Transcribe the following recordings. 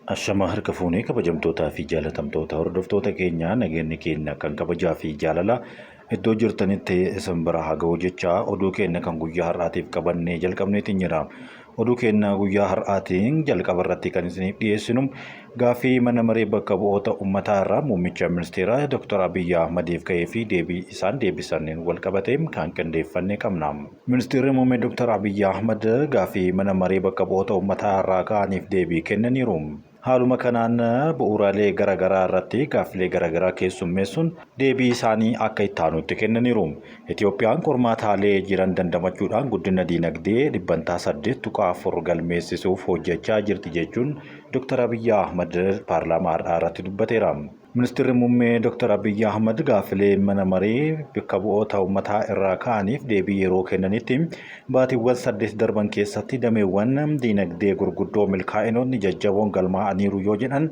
Ashama harka fuunee kabajamtootaa fi jaalatamtoota hordoftoota keenyaa nageenyi keenya kan kabajaa fi jaalala iddoo jirtanitti isin bira haa ga'u jecha oduu keenya kan guyyaa har'aatiif qabannee jalqabneetiin jira. Oduu keenya guyyaa har'aatiin jalqaba irratti kan isiniif dhiyeessinu gaaffii mana maree bakka bu'oota uummataa irraa muummicha ministeeraa Dr. Abiyyi Ahmadiif ka'ee fi deebii isaan deebisaniin wal qabatee kan qindeeffannee qabna. Ministeerri muummee Dr. Abiyyi Ahmad gaaffii mana maree bakka bu'oota uummataa irraa ka'aniif deebii kennaniiru. Haaluma kanaan bu'uuraalee garaagaraa irratti gaaffilee garaagaraa keessummeessuun deebii isaanii akka itti aanutti kennaniiru. Itoophiyaan qormaataalee jiran dandamachuudhaan guddina diinagdee dhibbantaa 8.4 galmeessisuuf hojjechaa jirti jechuun Dr. Abiyyi Ahmad paarlaamaa irratti dubbateera. Ministeerri muummee Dr. Abiyyi Ahmad gaaffilee mana maree bakka bu'oota uummataa irraa ka'aniif deebii yeroo kennanitti baatiiwwan 8 darban keessatti dameewwan diinagdee gurguddoo milkaa'inoonni jajjaboon galmaa'aniiru yoo jedhan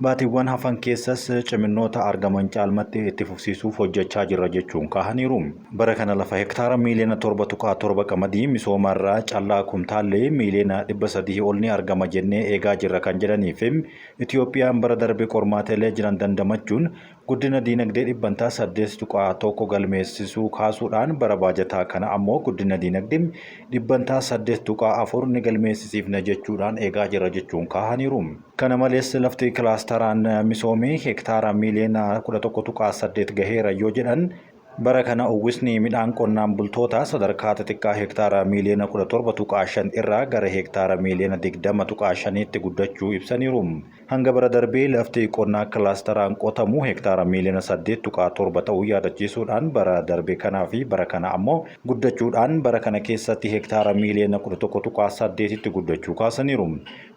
baatiiwwan hafan keessas ciminoota argaman caalmatti itti fufsiisuuf hojjechaa jirra jechuun kaahaniiru. Bara kana lafa hektaara miiliyoona 7.7 qamadii misoomarraa callaa kumtaallee miiliyoona 300 ol ni argama jennee eegaa jirra kan jedhanii fi Itoophiyaan bara darbe qormaataalee jiran dandamachuun guddina diinagdee dhibbantaa 8.1 galmeessisuu kaasuudhaan bara baajataa kana ammoo guddina diinagdee dhibbantaa 8.4 ni galmeessisiifna jechuudhaan eegaa jirra jechuun kaahaniiru. Kana malees lafti kilaasteraan misoomee hektaara miiliyoona 11.8 gaheera yoo jedhan bara kana uwwisni midhaan qonnaan bultootaa sadarkaa xixiqqaa hektaara miiliyoona 17.5 irraa gara hektaara miiliyoona 20.5tti guddachuu ibsaniiru. Hanga bara darbee lafti qonnaa kilaasteraan qotamu hektaara miiliyoona 8.7 ta'uu yaadachiisuudhaan bara darbee kanaa fi bara kana ammoo guddachuudhaan bara kana keessatti hektaara miiliyoona 11.8tti guddachuu kaasaniiru.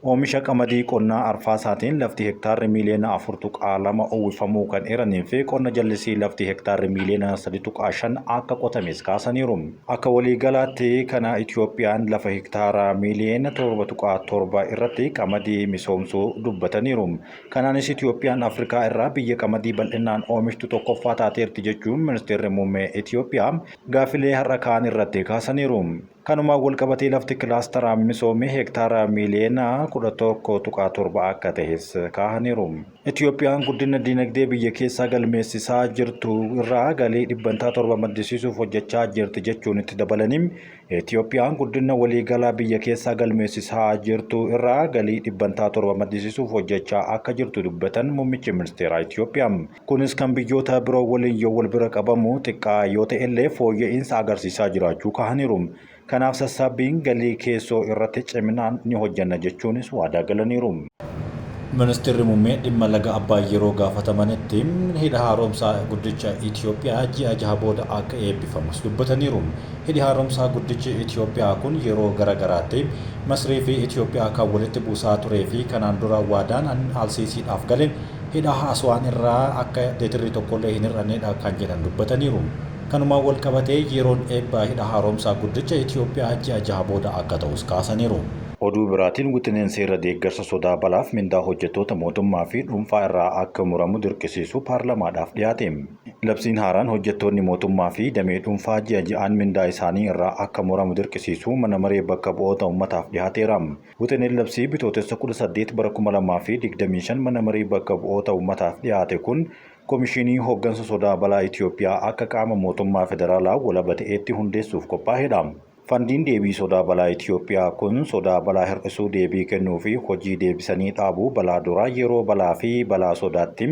Oomisha qamadii qonnaa arfaasaatiin lafti hektaarri miiliyoona 4.2 uwwifamuu kan eeranii fi qonna jallisii lafti hektaarri miiliyoona 3.5 akka qotames kaasaniiru. Akka waliigalaatti kana Itoophiyaan lafa hektaara miiliyoona 7.7 irratti qamadii misoomsuu dubbataniiru. Kanaanis Itoophiyaan Afrikaa irraa biyya qamadii bal'inaan oomishtu tokkoffaa taateerti jechuun ministeerri muummee Itoophiyaa gaaffilee har'a ka'an irratti kaasaniiru. Kanumaan wal qabatee lafti kilaasteraan misoomee hektaara miiliyoona 11.7 akka ta'es kaahaniiru. Itoophiyaan guddina diinagdee biyya keessaa galmeessisaa jirtu irraa galii dhibbantaa 7 maddisiisuuf hojjechaa jirti jechuun itti dabalanii Itoophiyaan guddina waliigalaa biyya keessaa galmeessisaa jirtu irraa galii dhibbantaa 7 maddisiisuuf hojjechaa akka jirtu dubbatan muummichi ministeeraa Itoophiyaa. Kunis kan biyyoota biroo waliin yoo wal bira qabamu xiqqaa yoo ta'ellee fooyya'insa agarsiisaa jiraachuu kaahaniiru. Kanaaf sassaabbiin galii keessoo irratti ciminaan ni hojjanna jechuunis waadaa galaniiru. Ministeerri muummee dhimma laga Abbaay yeroo gaafatamanitti hidha haaromsaa guddicha Itoophiyaa ji'a 6 booda akka eebbifamus dubbataniiru. Hidhi haaromsaa guddichi Itoophiyaa kun yeroo garaagaraatti Masrii fi Itoophiyaa kan walitti buusaa turee fi kanaan dura waadaan alsiisiidhaaf gale hidha Aswaan irraa akka deetirri tokkollee hin hir'annedha kan jedhan dubbataniiru. Kanumaan wal qabatee yeroon eebbaa hidha haaromsaa guddicha Itoophiyaa ji'a 6 booda akka ta'us kaasaniiru. Oduu biraatiin wixineen seera deeggarsa sodaa balaaf mindaa hojjettoota mootummaa fi dhuunfaa irraa akka muramu dirqisiisu paarlamaadhaaf dhiyaate. Labsiin haaraan hojjettoonni mootummaa fi damee dhuunfaa ji'a ji'aan mindaa isaanii irraa akka muramu dirqisiisu mana maree bakka bu'oota uummataaf dhiyaateera. Wixineen labsii bitootessa 18 bara 2025 mana maree bakka bu'oota uummataaf dhiyaate kun Komishinii hooggansa sodaa balaa Itoophiyaa akka qaama mootummaa federaalaa walaba ta'etti hundeessuuf qophaa'edha. Fandiin deebii sodaa balaa Itoophiyaa kun sodaa balaa hir'isuu deebii kennuu fi hojii deebisanii dhaabuu balaa duraa yeroo balaa fi balaa sodaatti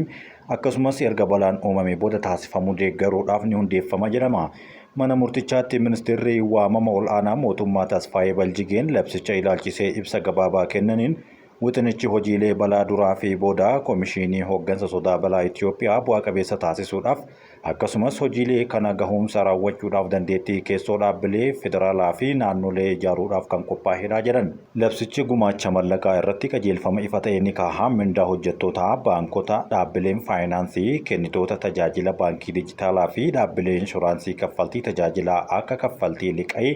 akkasumas erga balaan uumame booda taasifamuu deeggaruudhaaf ni hundeeffama jedhama. Mana murtichaatti ministeerri waamama ol'aanaa mootummaa Tasfaayee Baljigeen labsicha ilaalchisee ibsa gabaabaa kennaniin wixinichi hojiilee balaa duraa fi boodaa komishinii hooggansa sodaa balaa Itoophiyaa bu'aa qabeessa taasisuudhaaf akkasumas hojiilee kana gahuumsa raawwachuudhaaf dandeettii keessoo dhaabbilee federaalaa fi naannolee ijaaruudhaaf kan qophaa'edha jedhan. Labsichi gumaacha mallaqaa irratti qajeelfama ifa ta'e ni kaaha. Mindaa hojjettootaa, baankota, dhaabbileen faayinaansii, kennitoota tajaajila baankii dijitaalaa fi dhaabbilee inshuraansii kaffaltii tajaajilaa akka kaffaltii liqii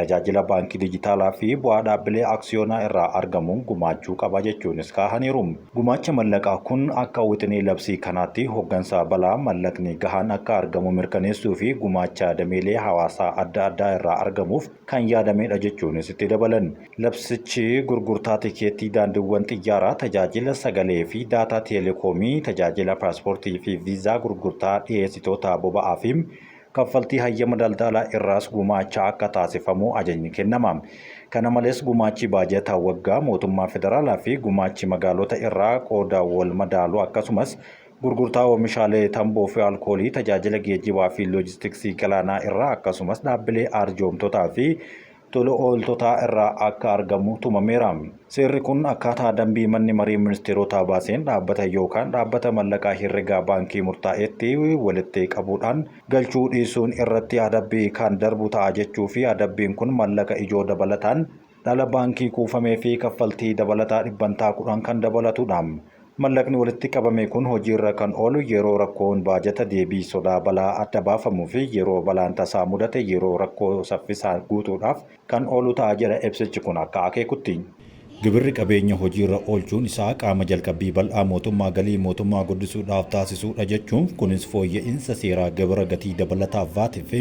tajaajila baankii dijitaalaa fi bu'aa dhaabbilee aksiyoonaa irraa argamuun gumaachuu qaba jechuunis kaahaniiru. Gumaacha mallaqaa kun akka wixinee labsii kanaatti hooggansa balaa mallaqni gahaan akka argamu mirkaneessuu fi gumaacha dameelee hawaasaa adda addaa irraa argamuuf kan yaadamedha jechuunis itti dabalan. Labsichi gurgurtaa tikeettii daandiiwwan xiyyaaraa, tajaajila sagalee fi daataa teelekoomii, tajaajila paaspoortii fi viizaa, gurgurtaa dhiyeessitoota boba'aa fi kaffaltii hayyama daldalaa irraas gumaacha akka taasifamu ajajni kennama. Kana malees gumaachi baajataa waggaa mootummaa federaalaa fi gumaachi magaalota irraa qooda wal madaalu akkasumas gurgurtaa oomishaalee tamboo fi alkoolii, tajaajila geejjibaa fi loojistiksii galaanaa irraa akkasumas dhaabbilee arjoomtotaa fi tola ooltotaa irraa akka argamu tumameera. Seerri kun akkaataa dambii manni marii ministeerotaa baaseen dhaabbata yookaan dhaabbata mallaqaa herregaa baankii murtaa'etti walitti qabuudhaan galchuu dhiisuun irratti adabbii kan darbu ta'a jechuu fi adabbiin kun mallaqa ijoo dabalataan dhala baankii kuufamee fi kaffaltii dabalataa dhibbantaa 10 kan dabalatudha. Mallaqni walitti qabame kun hojiirra kan oolu yeroo rakkoon baajata deebii sodaa balaa adda baafamuu fi yeroo balaan tasaa mudate yeroo rakkoo saffisaan guutuudhaaf kan oolu ta'a jedha ibsichi kun akka akeekutti. Gibirri qabeenya hojiirra oolchuun isaa qaama jalqabbii bal'aa mootummaa galii mootummaa guddisuudhaaf taasisuudha jechuun kunis fooyya'insa seeraa gibira gatii dabalataaf vaatiif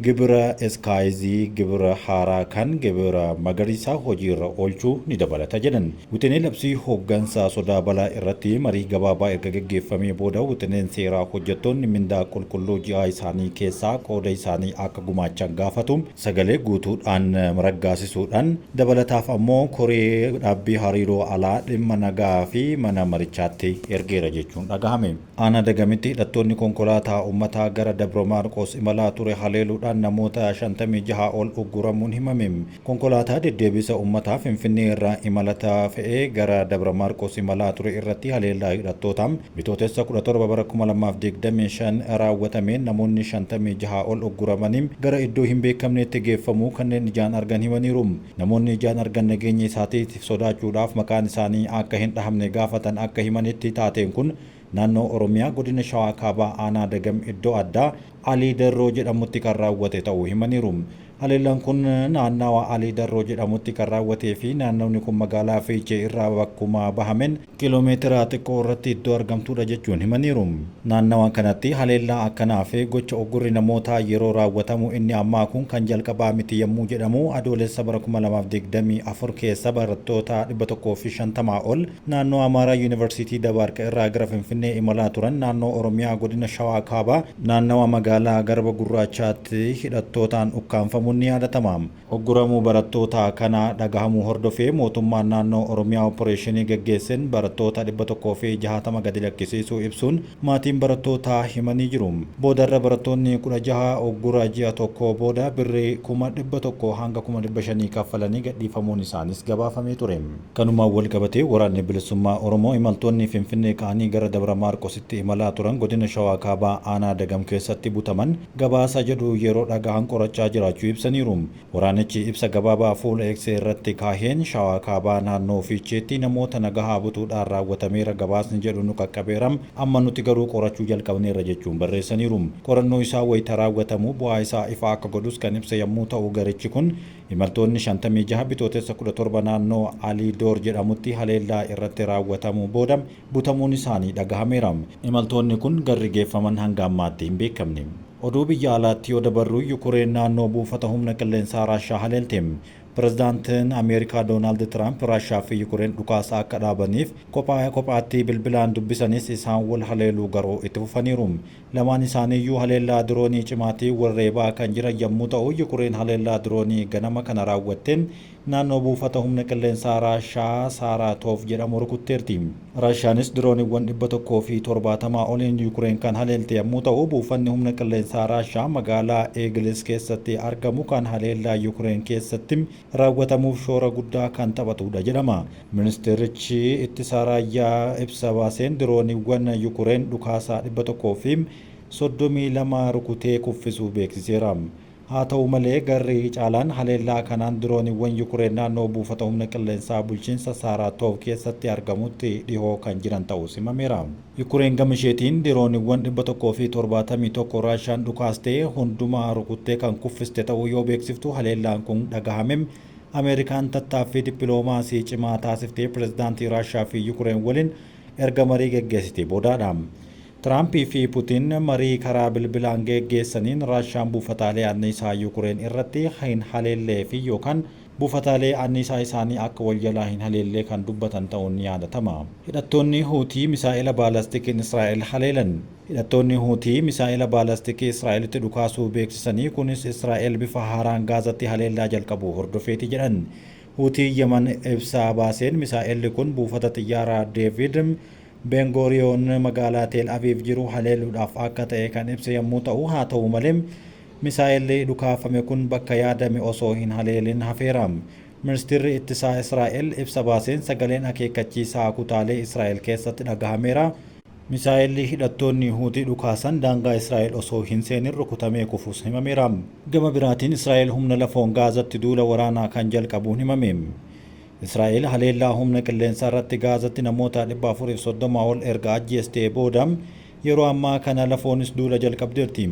gibira eskaayizii gibira haaraa kan gibira magariisaa hojiirra oolchuu ni dabalata jedhan. Wixinee labsii hooggansaa sodaa balaa irratti marii gabaabaa erga gaggeeffamee booda wixineen seeraa hojjettoonni mindaa qulqulluu ji'aa isaanii keessaa qooda isaanii akka gumaachan gaafatu sagalee guutuudhaan raggaasisuudhaan dabalataaf ammoo koree dhaabbii hariiroo alaa dhimma nagaa fi mana marichaatti ergeera jechuun dhagahame. Aanaa Dagamitti hidhattoonni konkolaataa uummataa gara Dabra Maarqos imalaa ture haleeluudhaan namoota 56 ol ugguramuun himame. Konkolaataa deddeebisa uummataa Finfinnee irraa imalata fe'ee gara Dabra Maarqos imalaa ture irratti haleellaa hidhattootaan bitootessa 17 bara 2025 raawwatameen namoonni 56 ol ugguramanii gara iddoo hin beekamneetti geeffamuu kanneen ijaan argan himaniiru. Namoonni ijaan argan nageenya isaatiif sodaachuudhaaf maqaan isaanii akka hin dhahamne gaafatan akka himanitti taateen kun naannoo Oromiyaa godina Shawaa Kaabaa Aanaa Dagam iddoo addaa Alii Darroo jedhamutti kan raawwate ta'uu himaniiru. Haleellaan kun naannawa Alii Darroo jedhamutti kan raawwatee fi naannawni kun magaalaa Fiichee irraa bakkuma bahameen kiiloomeetira xiqqoo irratti iddoo argamtudha jechuun himaniiru. Naannawa kanatti haleellaa akkanaa fi gocha uggurri namootaa yeroo raawwatamu inni ammaa kun kan jalqabaa miti yommuu jedhamu adoolessa bara 2024 keessa barattoota 150 ol naannoo Amaaraa Yuunivarsiitii Dabaarqa irraa gara Finfinnee imalaa turan naannoo Oromiyaa godina Shawaa Kaabaa naannawa magaalaa Garba Gurraachaatti hidhattootaan ukkaanfamu ni yaadatama. Ogguramuu barattoota kana dhagahamuu hordofee mootummaan naannoo Oromiyaa opereeshinii gaggeesseen barattoota 160 gadi lakkisiisuu ibsuun maatiin barattootaa himanii jiru. Boodarra barattoonni 16 oggura ji'a tokko booda birrii 100,000 hanga 500,000 kaffalanii gadhiifamuun isaanis gabaafamee ture. Kanumaan wal qabatee waraanni bilisummaa Oromoo imaltoonni Finfinnee ka'anii gara Dabra Maarqositti imalaa turan godina Shawaa Kaabaa Aanaa Dagam keessatti butaman gabaasa jedhu yeroo dhagahan qorachaa jiraachuu ibsaniiru. Waraanichi ibsa gabaabaa fuula X irratti kaaheen Shawaa Kaabaa naannoo Fiicheetti namoota nagahaa butuudhaan raawwatameera gabaasni jedhu nu qaqqabeeram amma nuti garuu qorachuu jalqabneerra jechuun barreessaniiru. Qorannoo isaa wayita raawwatamu bu'aa isaa ifa akka godhus kan ibsa yommuu ta'u garichi kun imaltoonni 56 bitootessa 17 naannoo Alii Door jedhamutti haleellaa irratti raawwatamu booda butamuun isaanii dhagahameera. Imaltoonni kun garri geeffaman hanga ammaatti hin beekamne. Oduu biyya alaatti yoo dabarru Yukureen naannoo buufata humna qilleensaa Raashaa haleelte. Pirezidaantiin Ameerikaa Doonaald Tiraamp Raashaa fi Yukureen dhukaasa akka dhaabaniif kophaatti bilbilaan dubbisanis isaan wal haleeluu garuu itti fufaniiru. Lamaan isaaniiyyuu haleellaa diroonii cimaatii warreebaa kan jiran yommuu ta'u Yukureen haleellaa diroonii ganama kana raawwatteen naannoo buufata humna qilleensaa Raashaa Saaraatoof jedhamu rukutteerti. Raashaanis dirooniiwwan 170 oliin Yukureen kan haleelte yommuu ta'u buufanni humna qilleensaa Raashaa magaalaa Eegilis keessatti argamu kan haleellaa Yukureen keessatti raawwatamuuf shoora guddaa kan taphatudha jedhama. Ministeerichi ittisa raayyaa ibsa baaseen dirooniiwwan Yukureen dhukaasaa 132 rukutee kuffisuu beeksiseera. haa ta'u malee garri caalaan haleellaa kanaan dirooniiwwan Yukureen naannoo buufata humna qilleensaa bulchiinsa Saaraatoof keessatti argamutti dhihoo kan jiran ta'us himameera. Yukureen gama isheetiin dirooniiwwan 171 Raashaan dhukaastee hundumaa rukuttee kan kuffiste ta'uu yoo beeksiftu haleellaan kun dhagahamem Ameerikaan tattaaffii dippiloomaasii cimaa taasiftee pirezidaantii Raashaa fi Yukureen waliin erga marii geggeessitee boodaadha. Tiraampii fi Puutiin marii karaa bilbilaan geggeessaniin Raashaan buufataalee anniisaa Yukureen irratti hin haleellee fi yookaan buufataalee anniisaa isaanii akka wal jalaa hin haleellee kan dubbatan ta'uun ni yaadatama. Hidhattoonni Huutii misaa'ila baalastikiin Israa'el haleelan. Hidhattoonni Huutii misaa'ila baalastikii Israa'elitti dhukaasuu beeksisanii kunis Israa'el bifa haaraan Gaazatti haleellaa jalqabuu hordofeeti jedhan. Huutii Yemen ibsaa baaseen misaa'illi kun buufata xiyyaaraa Deevid Ben-Guriyoon magaalaa Teel Aviv jiru haleeluudhaaf akka ta'e kan ibse yommuu ta'u, haa ta'u malee misaa'illi dhukaafame kun bakka yaadame osoo hin haleelin hafeera. Ministeerri ittisaa Israa'el ibsa baaseen sagaleen akeekkachiisaa kutaalee Israa'el keessatti dhagahameera. Misaa'illi hidhattoonni Huutii dhukaasan daangaa Israa'el osoo hin seenin rukutamee kufuus himameera. Gama biraatiin Israa'el humna lafoon Gaazatti duula waraanaa kan jalqabuun himame. Israa'el haleellaa humna qilleensaa irratti Gaazatti namoota 430 ol erga ajjeestee booda yeroo ammaa kana lafoonis duula jalqabdeerti.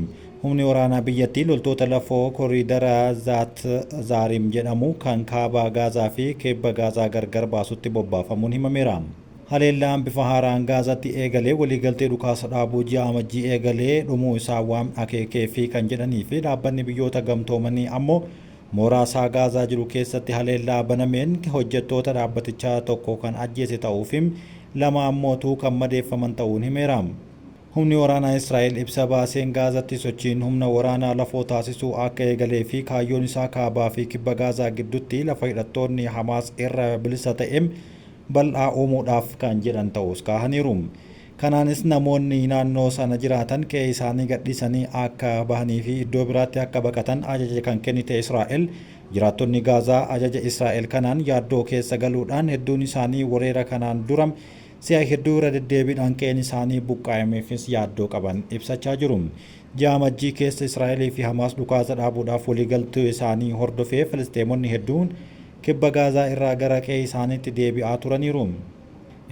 Humni waraanaa biyyattii loltoota lafoo koriidara Zaat Zaarim jedhamu kan kaaba Gaazaa fi kibba Gaazaa gargar baasutti bobbaafamuun himameera. Haleellaan bifa haaraan Gaazatti eegalee waliigaltee dhukaasa dhaabuu ji'a amajjii eegalee dhumuu isaa waan akeekee fi kan jedhanii fi dhaabbanni biyyoota gamtoomanii ammoo mooraa isaa Gaazaa jiru keessatti haleellaa banameen hojjettoota dhaabbatichaa tokko kan ajjeese ta'uu fi lama ammootu kan madeeffaman ta'uun himeera. Humni waraanaa Israa'el ibsa baaseen Gaazatti sochiin humna waraanaa lafoo taasisuu akka eegalee fi kaayyoon isaa kaabaa fi kibba Gaazaa gidduutti lafa hidhattoonni Hamaas irra bilisa ta'e bal'aa uumuudhaaf kan jedhan ta'us kaahaniiru. Kanaanis namoonni naannoo sana jiraatan qe'ee isaanii gadhiisanii akka bahanii fi iddoo biraatti akka baqatan ajaja kan kennite Israa'el. Jiraattonni Gaazaa ajaja Israa'el kanaan yaaddoo keessa galuudhaan hedduun isaanii weerara kanaan dura si'a hedduu irra deddeebiidhaan qe'een isaanii buqqaafameefis yaaddoo qaban ibsachaa jiru. Ji'a amajjii keessa Israa'elii fi Hamaas dhukaasa dhaabuudhaaf waliigaltee isaanii hordofee Filisxeemonni hedduun kibba Gaazaa irraa gara qe'ee isaaniitti deebi'aa turaniiru.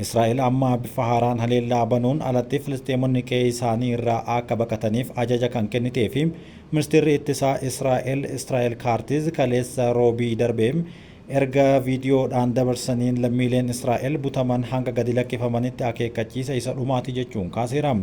Israa'el amma bifa haaraan haleellaa banuun alatti Filisxeemonni qe'ee isaanii irraa akka baqataniif ajaja kan kennitee fi ministeerri ittisaa Israa'el Kaartiz kaleessa roobii darbee erga viidiyoodhaan dabarsaniin lammiileen Israa'el butaman hanga gadi lakkifamanitti akeekkachiisa isa dhumaati jechuun kaaseera.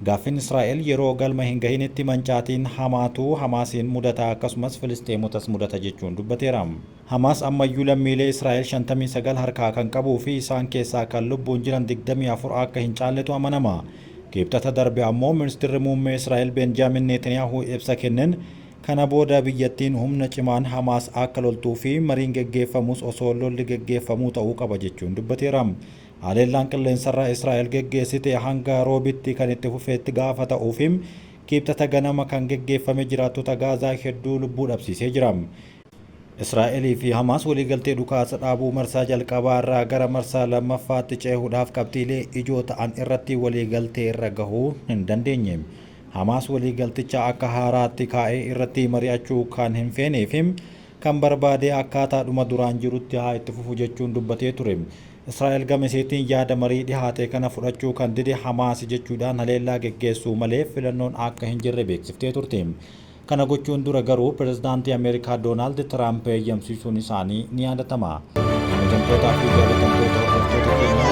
Gaaffiin Israa'el yeroo galma hin gahinitti mancaatiin hamaatu Hamaasiin mudata akkasumas Filisxeemotas mudata jechuun dubbateera. Hamaas ammayyuu lammiilee Israa'el 59 harkaa kan qabuu fi isaan keessaa kan lubbuun jiran 24 akka hin caalletu amanama. Kibxata darbe ammoo ministeerri muummee Israa'el Benjaamin Netanyaahuu ibsa kenneen kana booda biyyattiin humna cimaan Hamaas akka loltuu fi mariin geggeeffamus osoo lolli geggeeffamuu ta'uu qaba jechuun dubbateera. Haleellaan qilleensarraa Israa'el geggeessite hanga roobitti kan itti fufeetti gaafa ta'uu fi kibxata ganama kan geggeeffame jiraattota Gaazaa hedduu lubbuu dhabsiisee jira. Israa'elii fi Hamaas waliigaltee dhukaasa dhaabuu marsaa jalqabaa irraa gara marsaa lammaffaatti cehuudhaaf qabxiilee ijoo ta'an irratti waliigaltee irra gahuu hin dandeenye. Hamaas waliigalticha akka haaraatti kaa'ee irratti mari'achuu kan hin feenee fi kan barbaade akkaataadhuma duraan jirutti haa itti fufu jechuun dubbatee ture. Israa'el gama isheetiin yaada marii dhihaate kana fudhachuu kan dide Hamaas jechuudhaan haleellaa geggeessuu malee filannoon akka hin jirre beeksiftee turte. Kana gochuun dura garuu pirezidaantii Ameerikaa Doonaald Tiraamp eeyyamsiisuun isaanii ni yaadatama. Hojjettoota fi jaalatamtoota hordoftoota keenyaa